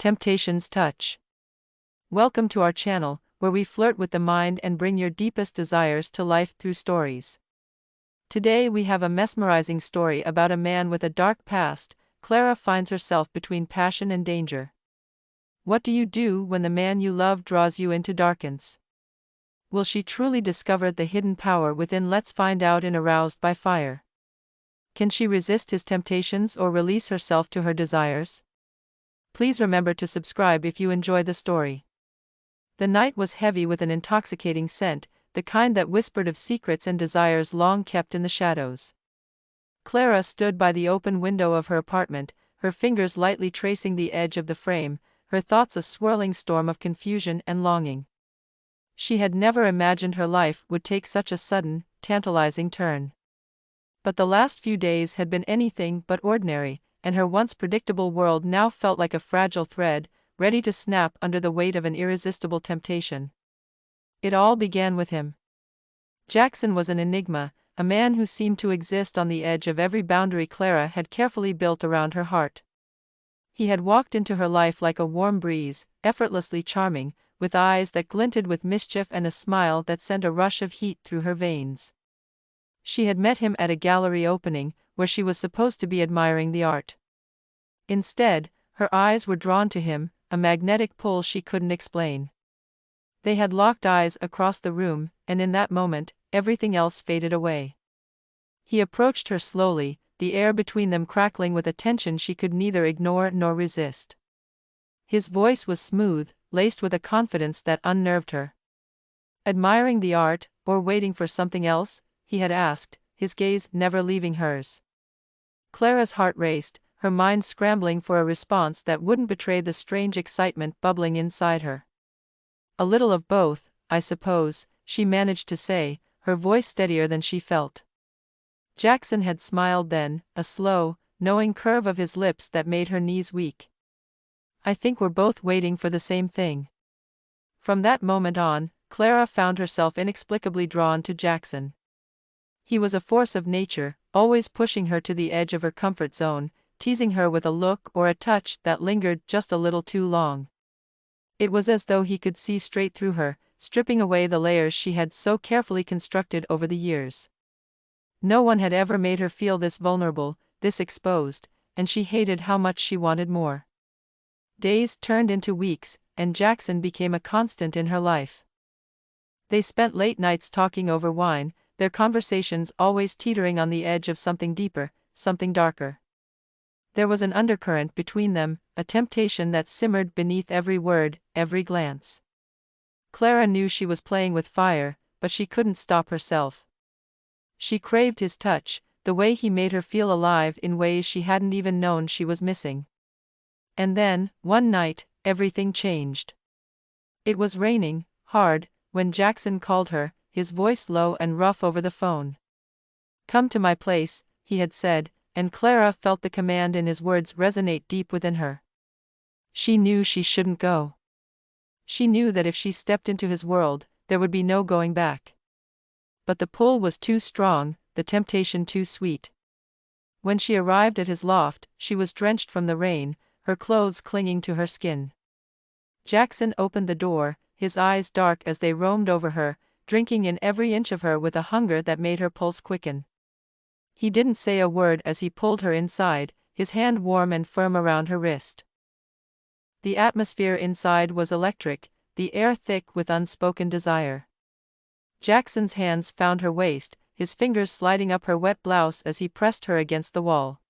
Temptation's Touch. Welcome to our channel, where we flirt with the mind and bring your deepest desires to life through stories. Today we have a mesmerizing story about a man with a dark past. Clara finds herself between passion and danger. What do you do when the man you love draws you into darkness? Will she truly discover the hidden power within? Let's find out in Aroused by Fire. Can she resist his temptations or release herself to her desires? Please remember to subscribe if you enjoy the story. The night was heavy with an intoxicating scent, the kind that whispered of secrets and desires long kept in the shadows. Clara stood by the open window of her apartment, her fingers lightly tracing the edge of the frame, her thoughts a swirling storm of confusion and longing. She had never imagined her life would take such a sudden, tantalizing turn. But the last few days had been anything but ordinary, and her once predictable world now felt like a fragile thread, ready to snap under the weight of an irresistible temptation. It all began with him. Jaxon was an enigma, a man who seemed to exist on the edge of every boundary Clara had carefully built around her heart. He had walked into her life like a warm breeze, effortlessly charming, with eyes that glinted with mischief and a smile that sent a rush of heat through her veins. She had met him at a gallery opening, where she was supposed to be admiring the art. Instead, her eyes were drawn to him, a magnetic pull she couldn't explain. They had locked eyes across the room, and in that moment, everything else faded away. He approached her slowly, the air between them crackling with a tension she could neither ignore nor resist. His voice was smooth, laced with a confidence that unnerved her. "Admiring the art, or waiting for something else?" he had asked, his gaze never leaving hers. Clara's heart raced, her mind scrambling for a response that wouldn't betray the strange excitement bubbling inside her. "A little of both, I suppose," she managed to say, her voice steadier than she felt. Jaxon had smiled then, a slow, knowing curve of his lips that made her knees weak. "I think we're both waiting for the same thing." From that moment on, Clara found herself inexplicably drawn to Jaxon. He was a force of nature, always pushing her to the edge of her comfort zone, teasing her with a look or a touch that lingered just a little too long. It was as though he could see straight through her, stripping away the layers she had so carefully constructed over the years. No one had ever made her feel this vulnerable, this exposed, and she hated how much she wanted more. Days turned into weeks, and Jaxon became a constant in her life. They spent late nights talking over wine, their conversations always teetering on the edge of something deeper, something darker. There was an undercurrent between them, a temptation that simmered beneath every word, every glance. Clara knew she was playing with fire, but she couldn't stop herself. She craved his touch, the way he made her feel alive in ways she hadn't even known she was missing. And then, one night, everything changed. It was raining, hard, when Jaxon called her, his voice low and rough over the phone. "Come to my place," he had said, and Clara felt the command in his words resonate deep within her. She knew she shouldn't go. She knew that if she stepped into his world, there would be no going back. But the pull was too strong, the temptation too sweet. When she arrived at his loft, she was drenched from the rain, her clothes clinging to her skin. Jaxon opened the door, his eyes dark as they roamed over her, drinking in every inch of her with a hunger that made her pulse quicken. He didn't say a word as he pulled her inside, his hand warm and firm around her wrist. The atmosphere inside was electric, the air thick with unspoken desire. Jaxon's hands found her waist, his fingers sliding up her wet blouse as he pressed her against the wall.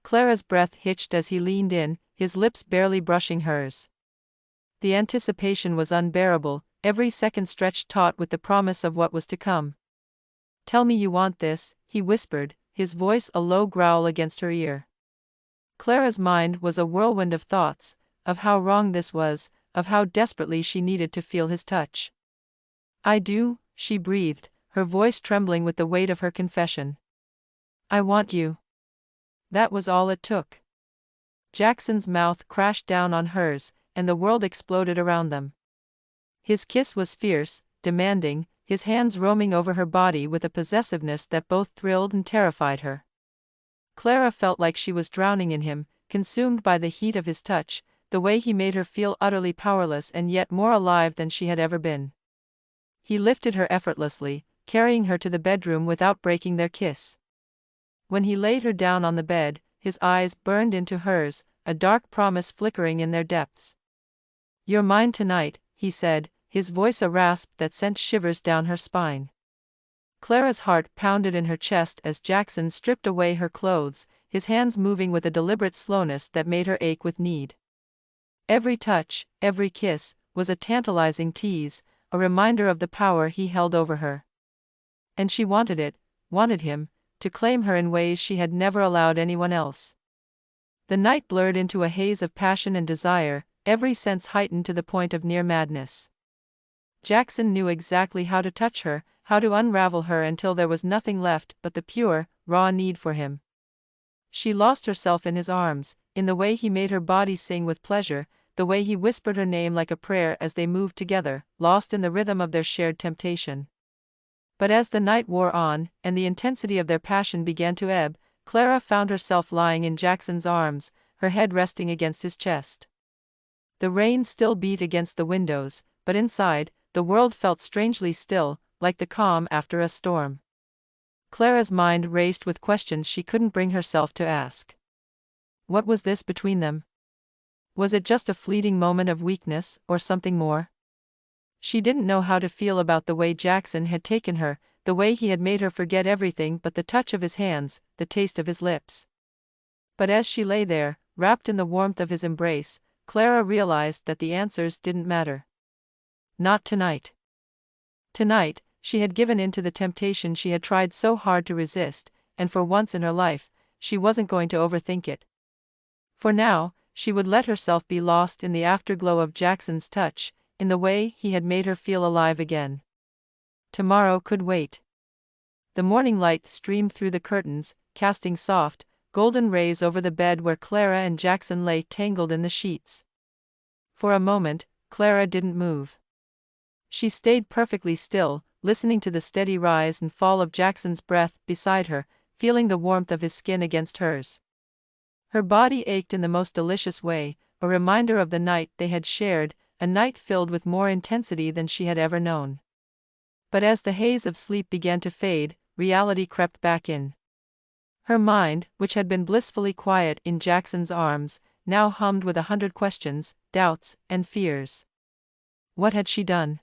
Clara's breath hitched as he leaned in, his lips barely brushing hers. The anticipation was unbearable, every second stretched taut with the promise of what was to come. "Tell me you want this," he whispered, his voice a low growl against her ear. Clara's mind was a whirlwind of thoughts, of how wrong this was, of how desperately she needed to feel his touch. "I do," she breathed, her voice trembling with the weight of her confession. "I want you." That was all it took. Jaxon's mouth crashed down on hers, and the world exploded around them. His kiss was fierce, demanding, his hands roaming over her body with a possessiveness that both thrilled and terrified her. Clara felt like she was drowning in him, consumed by the heat of his touch, the way he made her feel utterly powerless and yet more alive than she had ever been. He lifted her effortlessly, carrying her to the bedroom without breaking their kiss. When he laid her down on the bed, his eyes burned into hers, a dark promise flickering in their depths. "You're mine tonight," he said, his voice a rasp that sent shivers down her spine. Clara's heart pounded in her chest as Jaxon stripped away her clothes, his hands moving with a deliberate slowness that made her ache with need. Every touch, every kiss, was a tantalizing tease, a reminder of the power he held over her. And she wanted it, wanted him, to claim her in ways she had never allowed anyone else. The night blurred into a haze of passion and desire, every sense heightened to the point of near madness. Jaxon knew exactly how to touch her, how to unravel her until there was nothing left but the pure, raw need for him. She lost herself in his arms, in the way he made her body sing with pleasure, the way he whispered her name like a prayer as they moved together, lost in the rhythm of their shared temptation. But as the night wore on, and the intensity of their passion began to ebb, Clara found herself lying in Jaxon's arms, her head resting against his chest. The rain still beat against the windows, but inside, the world felt strangely still, like the calm after a storm. Clara's mind raced with questions she couldn't bring herself to ask. What was this between them? Was it just a fleeting moment of weakness, or something more? She didn't know how to feel about the way Jaxon had taken her, the way he had made her forget everything but the touch of his hands, the taste of his lips. But as she lay there, wrapped in the warmth of his embrace, Clara realized that the answers didn't matter. Not tonight. Tonight, she had given in to the temptation she had tried so hard to resist, and for once in her life, she wasn't going to overthink it. For now, she would let herself be lost in the afterglow of Jaxon's touch, in the way he had made her feel alive again. Tomorrow could wait. The morning light streamed through the curtains, casting soft, golden rays over the bed where Clara and Jaxon lay tangled in the sheets. For a moment, Clara didn't move. She stayed perfectly still, listening to the steady rise and fall of Jaxon's breath beside her, feeling the warmth of his skin against hers. Her body ached in the most delicious way, a reminder of the night they had shared, a night filled with more intensity than she had ever known. But as the haze of sleep began to fade, reality crept back in. Her mind, which had been blissfully quiet in Jaxon's arms, now hummed with 100 questions, doubts, and fears. What had she done?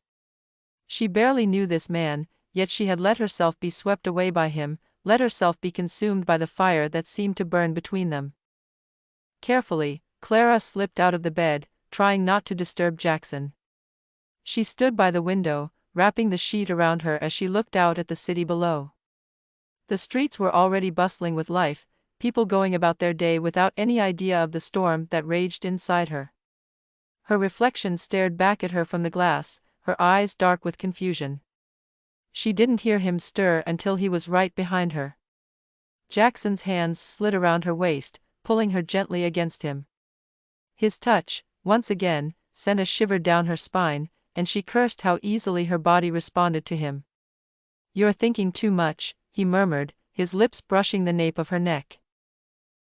She barely knew this man, yet she had let herself be swept away by him, let herself be consumed by the fire that seemed to burn between them. Carefully, Clara slipped out of the bed, trying not to disturb Jaxon. She stood by the window, wrapping the sheet around her as she looked out at the city below. The streets were already bustling with life, people going about their day without any idea of the storm that raged inside her. Her reflection stared back at her from the glass, her eyes dark with confusion. She didn't hear him stir until he was right behind her. Jaxon's hands slid around her waist, pulling her gently against him. His touch, once again, sent a shiver down her spine, and she cursed how easily her body responded to him. "You're thinking too much," he murmured, his lips brushing the nape of her neck.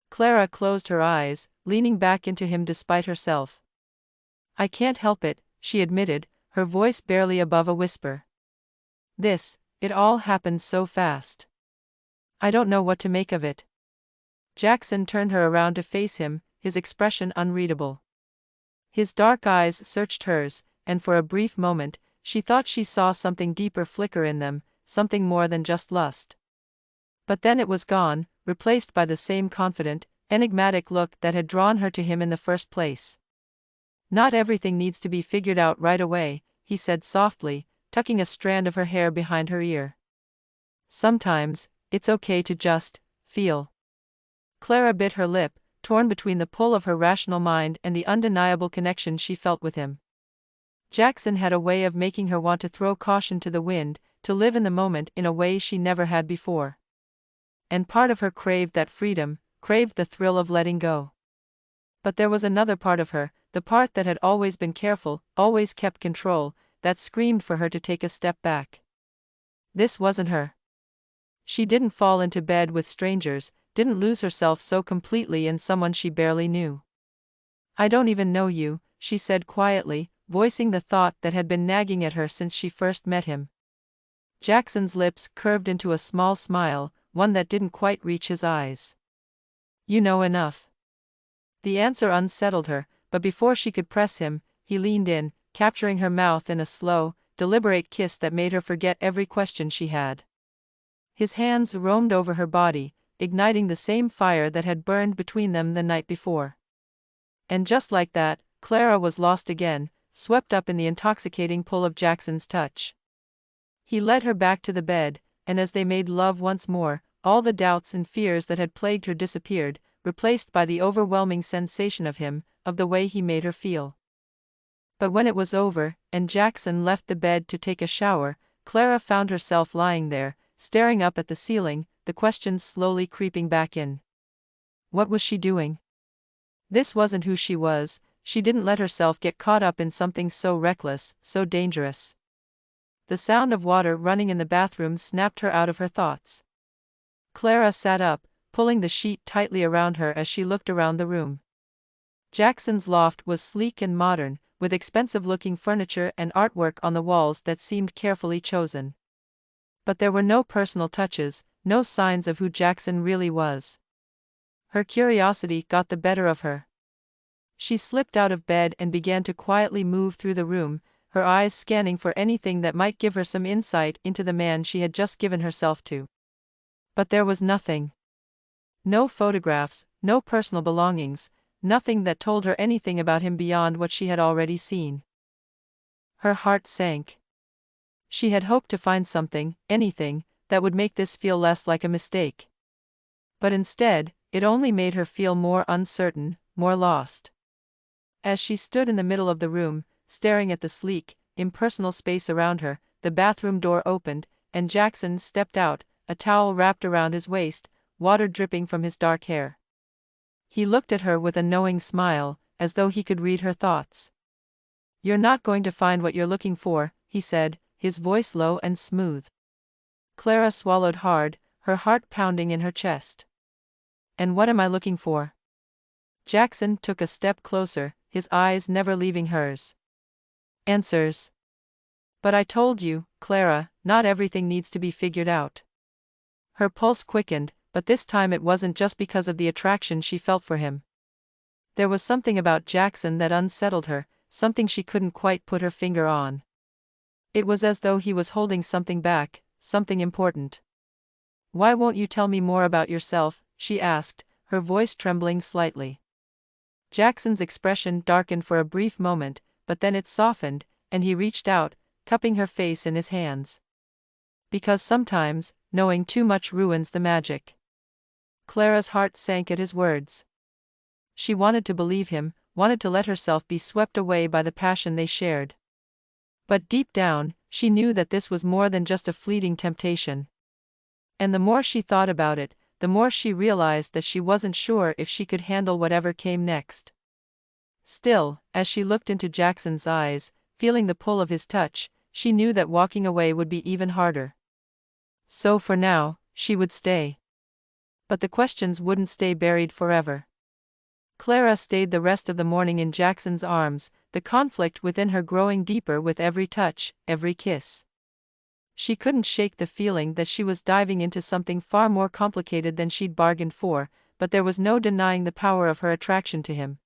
Clara closed her eyes, leaning back into him despite herself. "I can't help it," she admitted, her voice barely above a whisper. It all happened so fast. I don't know what to make of it." Jaxon turned her around to face him, his expression unreadable. His dark eyes searched hers, and for a brief moment, she thought she saw something deeper flicker in them, something more than just lust. But then it was gone, replaced by the same confident, enigmatic look that had drawn her to him in the first place. "Not everything needs to be figured out right away," he said softly, tucking a strand of her hair behind her ear. "Sometimes, it's okay to just feel." Clara bit her lip, torn between the pull of her rational mind and the undeniable connection she felt with him. Jaxon had a way of making her want to throw caution to the wind, to live in the moment in a way she never had before. And part of her craved that freedom, craved the thrill of letting go. But there was another part of her, the part that had always been careful, always kept control, that screamed for her to take a step back. This wasn't her. She didn't fall into bed with strangers, didn't lose herself so completely in someone she barely knew. I don't even know you, she said quietly, voicing the thought that had been nagging at her since she first met him. Jaxon's lips curved into a small smile, one that didn't quite reach his eyes. You know enough. The answer unsettled her, but before she could press him, he leaned in, capturing her mouth in a slow, deliberate kiss that made her forget every question she had. His hands roamed over her body, igniting the same fire that had burned between them the night before. And just like that, Clara was lost again, swept up in the intoxicating pull of Jaxon's touch. He led her back to the bed, and as they made love once more, all the doubts and fears that had plagued her disappeared, replaced by the overwhelming sensation of him, of the way he made her feel. But when it was over, and Jaxon left the bed to take a shower, Clara found herself lying there, staring up at the ceiling, the questions slowly creeping back in. What was she doing? This wasn't who she was. She didn't let herself get caught up in something so reckless, so dangerous. The sound of water running in the bathroom snapped her out of her thoughts. Clara sat up, pulling the sheet tightly around her as she looked around the room. Jaxon's loft was sleek and modern, with expensive-looking furniture and artwork on the walls that seemed carefully chosen. But there were no personal touches, no signs of who Jaxon really was. Her curiosity got the better of her. She slipped out of bed and began to quietly move through the room, her eyes scanning for anything that might give her some insight into the man she had just given herself to. But there was nothing. No photographs, no personal belongings, nothing that told her anything about him beyond what she had already seen. Her heart sank. She had hoped to find something, anything, that would make this feel less like a mistake. But instead, it only made her feel more uncertain, more lost. As she stood in the middle of the room, staring at the sleek, impersonal space around her, the bathroom door opened, and Jaxon stepped out, a towel wrapped around his waist, water dripping from his dark hair. He looked at her with a knowing smile, as though he could read her thoughts. You're not going to find what you're looking for, he said, his voice low and smooth. Clara swallowed hard, her heart pounding in her chest. And what am I looking for? Jaxon took a step closer, his eyes never leaving hers. Answers. But I told you, Clara, not everything needs to be figured out. Her pulse quickened, but this time it wasn't just because of the attraction she felt for him. There was something about Jaxon that unsettled her, something she couldn't quite put her finger on. It was as though he was holding something back, something important. Why won't you tell me more about yourself? She asked, her voice trembling slightly. Jaxon's expression darkened for a brief moment, but then it softened, and he reached out, cupping her face in his hands. Because sometimes, knowing too much ruins the magic. Clara's heart sank at his words. She wanted to believe him, wanted to let herself be swept away by the passion they shared. But deep down, she knew that this was more than just a fleeting temptation. And the more she thought about it, the more she realized that she wasn't sure if she could handle whatever came next. Still, as she looked into Jaxon's eyes, feeling the pull of his touch, she knew that walking away would be even harder. So for now, she would stay. But the questions wouldn't stay buried forever. Clara stayed the rest of the morning in Jaxon's arms, the conflict within her growing deeper with every touch, every kiss. She couldn't shake the feeling that she was diving into something far more complicated than she'd bargained for, but there was no denying the power of her attraction to him.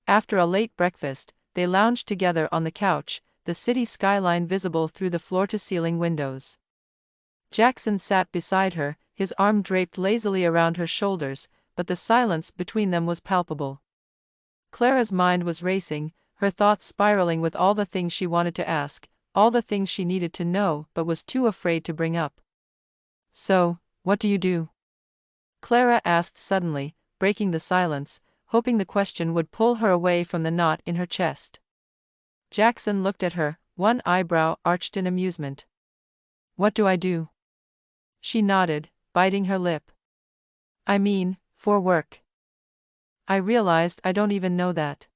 After a late breakfast, they lounged together on the couch, the city skyline visible through the floor-to-ceiling windows. Jaxon sat beside her, his arm draped lazily around her shoulders, but the silence between them was palpable. Clara's mind was racing, her thoughts spiraling with all the things she wanted to ask, all the things she needed to know but was too afraid to bring up. So, what do you do? Clara asked suddenly, breaking the silence, hoping the question would pull her away from the knot in her chest. Jaxon looked at her, one eyebrow arched in amusement. What do I do? She nodded, biting her lip. I mean, for work. I realized I don't even know that.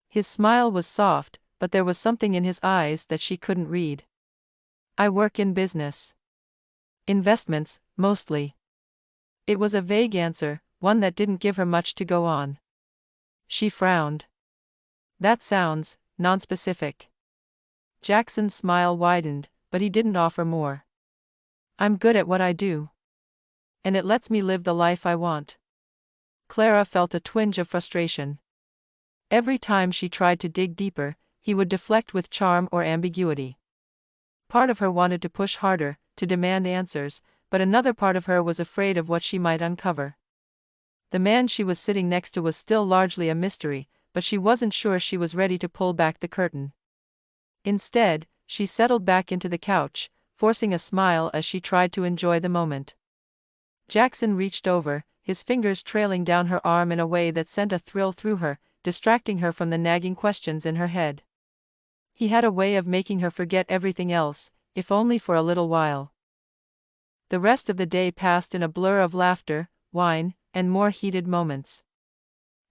His smile was soft, but there was something in his eyes that she couldn't read. I work in business. Investments, mostly. It was a vague answer, one that didn't give her much to go on. She frowned. That sounds nonspecific. Jaxon's smile widened, but he didn't offer more. I'm good at what I do. And it lets me live the life I want. Clara felt a twinge of frustration. Every time she tried to dig deeper, he would deflect with charm or ambiguity. Part of her wanted to push harder, to demand answers, but another part of her was afraid of what she might uncover. The man she was sitting next to was still largely a mystery, but she wasn't sure she was ready to pull back the curtain. Instead, she settled back into the couch, forcing a smile as she tried to enjoy the moment. Jaxon reached over, his fingers trailing down her arm in a way that sent a thrill through her, distracting her from the nagging questions in her head. He had a way of making her forget everything else, if only for a little while. The rest of the day passed in a blur of laughter, wine, and more heated moments.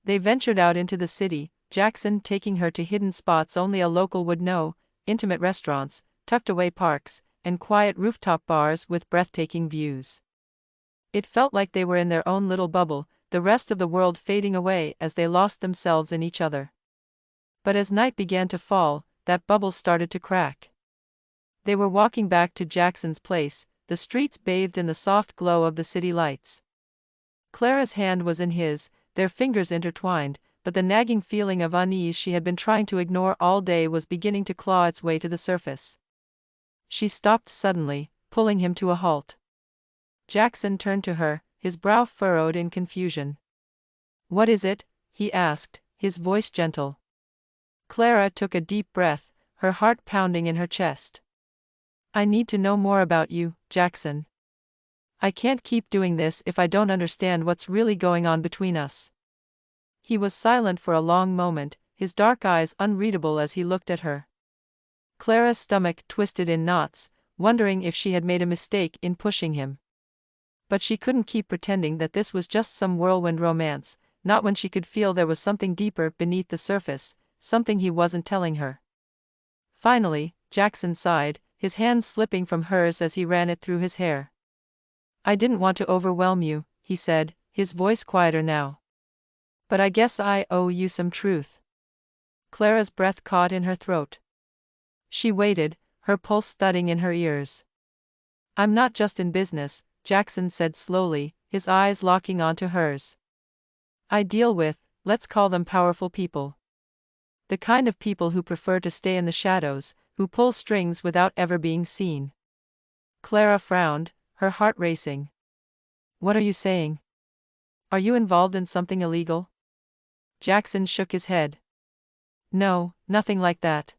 They ventured out into the city, Jaxon taking her to hidden spots only a local would know, intimate restaurants, tucked-away parks, and quiet rooftop bars with breathtaking views. It felt like they were in their own little bubble, the rest of the world fading away as they lost themselves in each other. But as night began to fall, that bubble started to crack. They were walking back to Jaxon's place, the streets bathed in the soft glow of the city lights. Clara's hand was in his, their fingers intertwined, but the nagging feeling of unease she had been trying to ignore all day was beginning to claw its way to the surface. She stopped suddenly, pulling him to a halt. Jaxon turned to her, his brow furrowed in confusion. "What is it?" he asked, his voice gentle. Clara took a deep breath, her heart pounding in her chest. "I need to know more about you, Jaxon. I can't keep doing this if I don't understand what's really going on between us." He was silent for a long moment, his dark eyes unreadable as he looked at her. Clara's stomach twisted in knots, wondering if she had made a mistake in pushing him. But she couldn't keep pretending that this was just some whirlwind romance, not when she could feel there was something deeper beneath the surface, something he wasn't telling her. Finally, Jaxon sighed, his hand slipping from hers as he ran it through his hair. "I didn't want to overwhelm you," he said, his voice quieter now. "But I guess I owe you some truth." Clara's breath caught in her throat. She waited, her pulse thudding in her ears. "I'm not just in business," Jaxon said slowly, his eyes locking onto hers. "I deal with, let's call them powerful people. The kind of people who prefer to stay in the shadows, who pull strings without ever being seen." Clara frowned, her heart racing. "What are you saying? Are you involved in something illegal?" Jaxon shook his head. "No, nothing like that.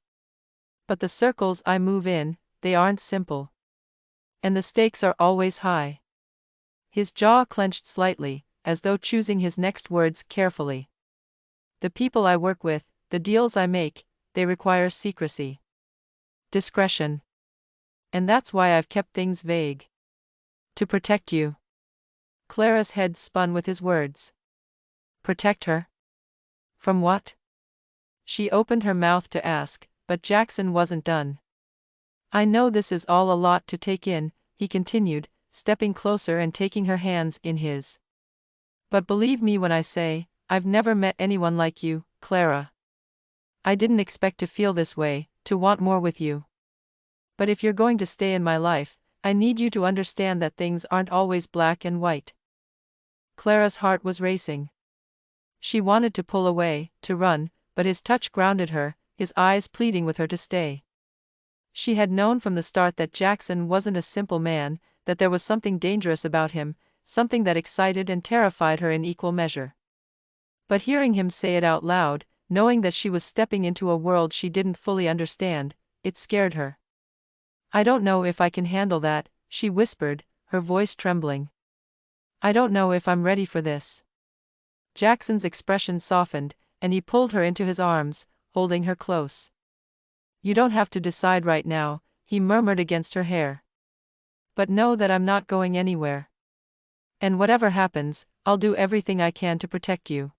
But the circles I move in, they aren't simple. And the stakes are always high." His jaw clenched slightly, as though choosing his next words carefully. "The people I work with, the deals I make, they require secrecy. Discretion. And that's why I've kept things vague. To protect you." Clara's head spun with his words. Protect her? From what? She opened her mouth to ask, but Jaxon wasn't done. "I know this is all a lot to take in," he continued, stepping closer and taking her hands in his. "But believe me when I say, I've never met anyone like you, Clara. I didn't expect to feel this way, to want more with you. But if you're going to stay in my life, I need you to understand that things aren't always black and white." Clara's heart was racing. She wanted to pull away, to run, but his touch grounded her, his eyes pleading with her to stay. She had known from the start that Jaxon wasn't a simple man, that there was something dangerous about him, something that excited and terrified her in equal measure. But hearing him say it out loud, knowing that she was stepping into a world she didn't fully understand, it scared her. "I don't know if I can handle that," she whispered, her voice trembling. "I don't know if I'm ready for this." Jackson's expression softened, and he pulled her into his arms, holding her close. "You don't have to decide right now," he murmured against her hair. "But know that I'm not going anywhere. And whatever happens, I'll do everything I can to protect you."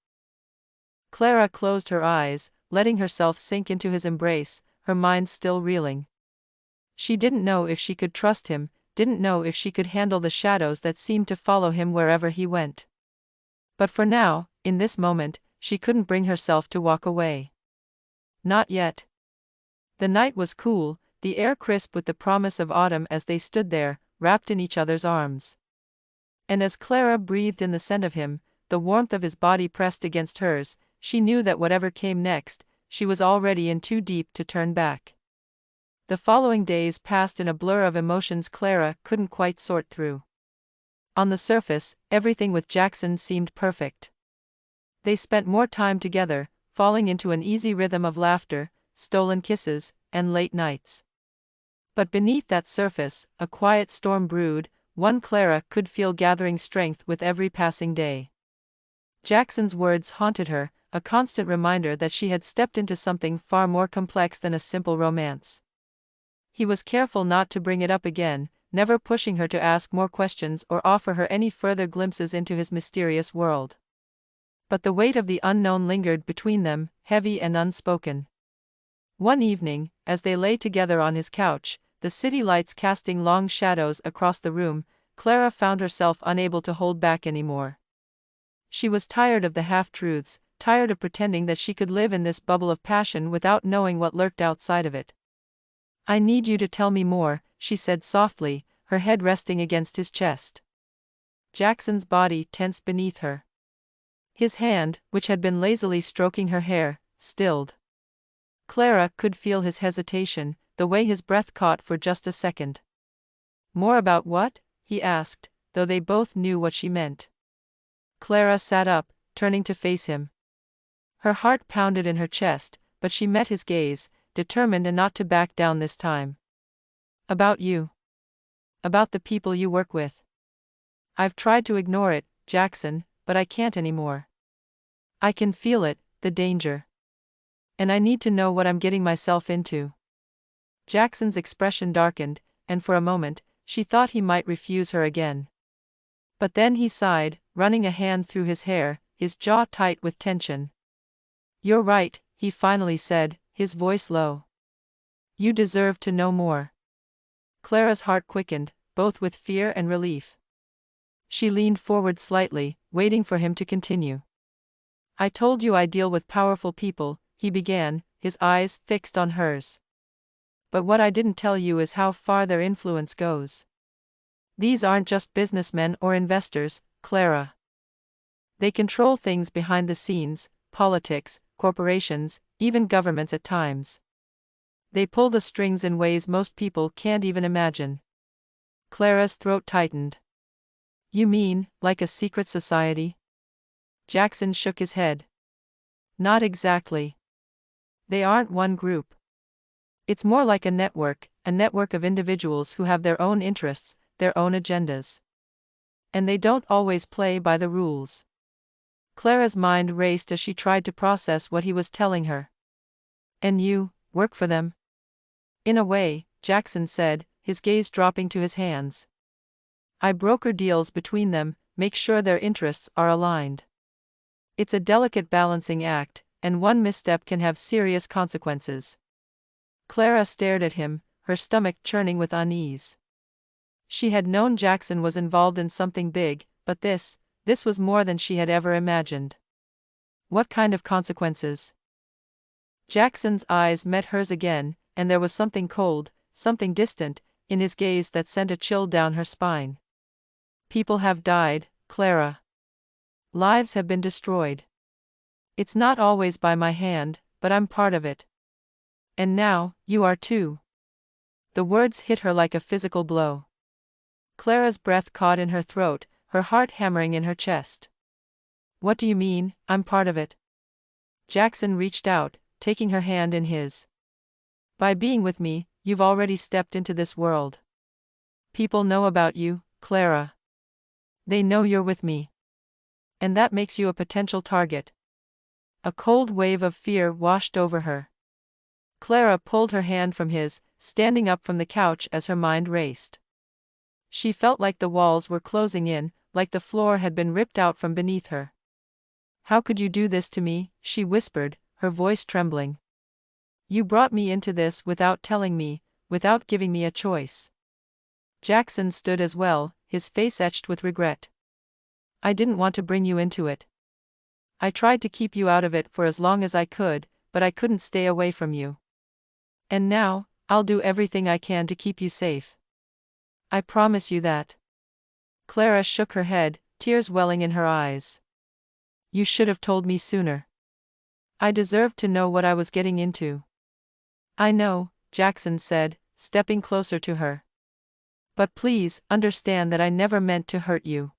Clara closed her eyes, letting herself sink into his embrace, her mind still reeling. She didn't know if she could trust him, didn't know if she could handle the shadows that seemed to follow him wherever he went. But for now, in this moment, she couldn't bring herself to walk away. Not yet. The night was cool, the air crisp with the promise of autumn as they stood there, wrapped in each other's arms. And as Clara breathed in the scent of him, the warmth of his body pressed against hers, she knew that whatever came next, she was already in too deep to turn back. The following days passed in a blur of emotions Clara couldn't quite sort through. On the surface, everything with Jaxon seemed perfect. They spent more time together, falling into an easy rhythm of laughter, stolen kisses, and late nights. But beneath that surface, a quiet storm brewed, one Clara could feel gathering strength with every passing day. Jaxon's words haunted her, a constant reminder that she had stepped into something far more complex than a simple romance. He was careful not to bring it up again, never pushing her to ask more questions or offer her any further glimpses into his mysterious world. But the weight of the unknown lingered between them, heavy and unspoken. One evening, as they lay together on his couch, the city lights casting long shadows across the room, Clara found herself unable to hold back anymore. She was tired of the half-truths, tired of pretending that she could live in this bubble of passion without knowing what lurked outside of it. "I need you to tell me more," she said softly, her head resting against his chest. Jaxon's body tensed beneath her. His hand, which had been lazily stroking her hair, stilled. Clara could feel his hesitation, the way his breath caught for just a second. "More about what?" he asked, though they both knew what she meant. Clara sat up, turning to face him. Her heart pounded in her chest, but she met his gaze, determined not to back down this time. "About you. About the people you work with. I've tried to ignore it, Jaxon, but I can't anymore. I can feel it, the danger. And I need to know what I'm getting myself into." Jaxon's expression darkened, and for a moment, she thought he might refuse her again. But then he sighed, running a hand through his hair, his jaw tight with tension. "You're right," he finally said, his voice low. "You deserve to know more." Clara's heart quickened, both with fear and relief. She leaned forward slightly, waiting for him to continue. "I told you I deal with powerful people," he began, his eyes fixed on hers. "But what I didn't tell you is how far their influence goes. These aren't just businessmen or investors, Clara. They control things behind the scenes, politics, corporations, even governments at times. They pull the strings in ways most people can't even imagine." Clara's throat tightened. "You mean, like a secret society?" Jaxon shook his head. "Not exactly. They aren't one group. It's more like a network of individuals who have their own interests, their own agendas. And they don't always play by the rules." Clara's mind raced as she tried to process what he was telling her. "And you work for them?" "In a way," Jaxon said, his gaze dropping to his hands. "I broker deals between them, make sure their interests are aligned. It's a delicate balancing act, and one misstep can have serious consequences." Clara stared at him, her stomach churning with unease. She had known Jaxon was involved in something big, but this was more than she had ever imagined. "What kind of consequences?" Jackson's eyes met hers again, and there was something cold, something distant, in his gaze that sent a chill down her spine. "People have died, Clara. Lives have been destroyed. It's not always by my hand, but I'm part of it. And now, you are too." The words hit her like a physical blow. Clara's breath caught in her throat, her heart hammering in her chest. "What do you mean, I'm part of it?" Jaxon reached out, taking her hand in his. "By being with me, you've already stepped into this world. People know about you, Clara. They know you're with me. And that makes you a potential target." A cold wave of fear washed over her. Clara pulled her hand from his, standing up from the couch as her mind raced. She felt like the walls were closing in, like the floor had been ripped out from beneath her. "How could you do this to me?" she whispered, her voice trembling. "You brought me into this without telling me, without giving me a choice." Jaxon stood as well, his face etched with regret. "I didn't want to bring you into it. I tried to keep you out of it for as long as I could, but I couldn't stay away from you. And now, I'll do everything I can to keep you safe. I promise you that. Clara shook her head, tears welling in her eyes. You should have told me sooner. I deserved to know what I was getting into. I know, Jaxon said, stepping closer to her. But please, understand that I never meant to hurt you.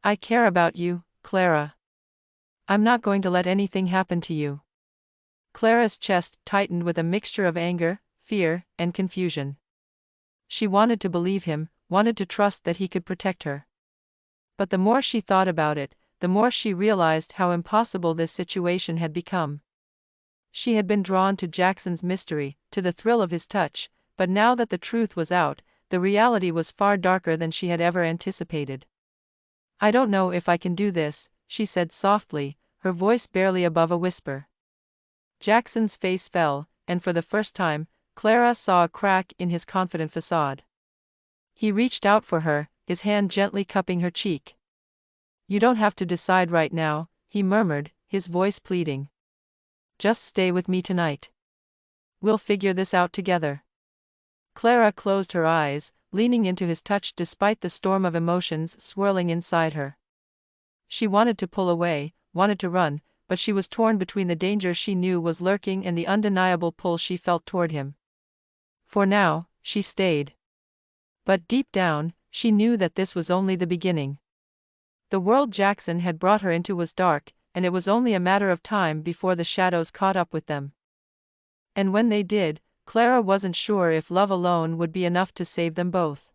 I care about you, Clara. I'm not going to let anything happen to you. Clara's chest tightened with a mixture of anger, fear, and confusion. She wanted to believe him, wanted to trust that he could protect her. But the more she thought about it, the more she realized how impossible this situation had become. She had been drawn to Jaxon's mystery, to the thrill of his touch, but now that the truth was out, the reality was far darker than she had ever anticipated. I don't know if I can do this, she said softly, her voice barely above a whisper. Jaxon's face fell, and for the first time, Clara saw a crack in his confident facade. He reached out for her, his hand gently cupping her cheek. You don't have to decide right now, he murmured, his voice pleading. Just stay with me tonight. We'll figure this out together. Clara closed her eyes, leaning into his touch despite the storm of emotions swirling inside her. She wanted to pull away, wanted to run, but she was torn between the danger she knew was lurking and the undeniable pull she felt toward him. For now, she stayed. But deep down, she knew that this was only the beginning. The world Jaxon had brought her into was dark, and it was only a matter of time before the shadows caught up with them. And when they did, Clara wasn't sure if love alone would be enough to save them both.